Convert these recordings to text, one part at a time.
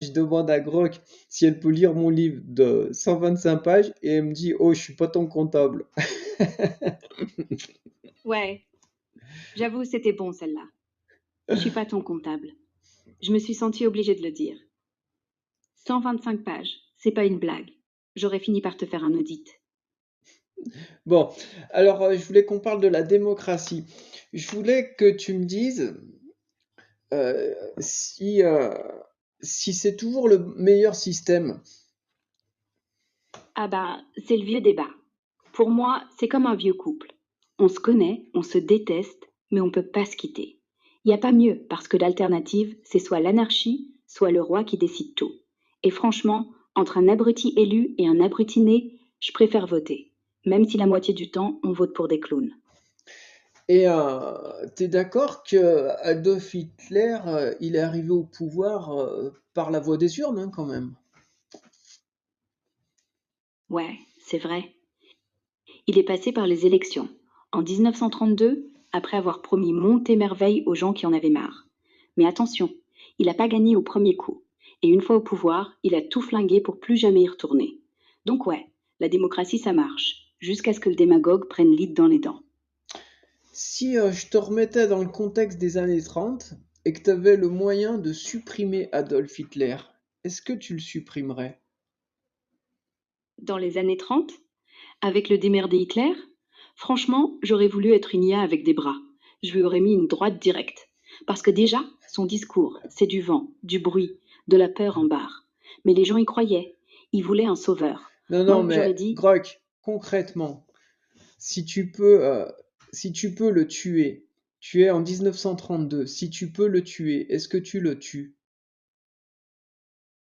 je demande à Grok si elle peut lire mon livre de 125 pages et elle me dit: «Oh, je suis pas ton comptable». Ouais, j'avoue, c'était bon celle-là. Je suis pas ton comptable. Je me suis sentie obligée de le dire. 125 pages, c'est pas une blague. J'aurais fini par te faire un audit. Bon, alors, je voulais qu'on parle de la démocratie. Je voulais que tu me dises, si c'est toujours le meilleur système. Ah bah, c'est le vieux débat. Pour moi, c'est comme un vieux couple. On se connaît, on se déteste, mais on peut pas se quitter. Il n'y a pas mieux, parce que l'alternative, c'est soit l'anarchie, soit le roi qui décide tout. Et franchement, entre un abruti élu et un abruti né, je préfère voter. Même si la moitié du temps, on vote pour des clowns. Et tu d'accord que Adolf Hitler, il est arrivé au pouvoir, par la voie des urnes, hein, quand même? Ouais, c'est vrai. Il est passé par les élections. En 1932, après avoir promis monts et merveilles aux gens qui en avaient marre. Mais attention, il n'a pas gagné au premier coup. Et une fois au pouvoir, il a tout flingué pour plus jamais y retourner. Donc ouais, la démocratie ça marche, jusqu'à ce que le démagogue prenne l'id dans les dents. Si, je te remettais dans le contexte des années 30 et que tu avais le moyen de supprimer Adolf Hitler, est-ce que tu le supprimerais? Dans les années 30, avec le démerdé Hitler, franchement, j'aurais voulu être une IA avec des bras. Je lui aurais mis une droite directe. Parce que déjà, son discours, c'est du vent, du bruit, de la peur en barre. Mais les gens y croyaient. Ils voulaient un sauveur. Non, non, Moi, j'aurais mais dit, Grok, concrètement, si tu peux, si tu peux le tuer, tu es en 1932, si tu peux le tuer, est-ce que tu le tues?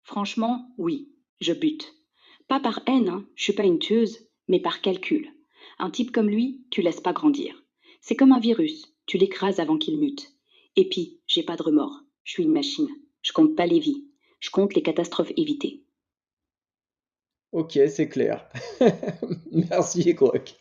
franchement, oui, je bute. Pas par haine, hein, je suis pas une tueuse, mais par calcul. Un type comme lui, tu laisses pas grandir. C'est comme un virus, tu l'écrases avant qu'il mute. Et puis, j'ai pas de remords. Je suis une machine. Je compte pas les vies. Je compte les catastrophes évitées. OK, c'est clair. Merci Grok.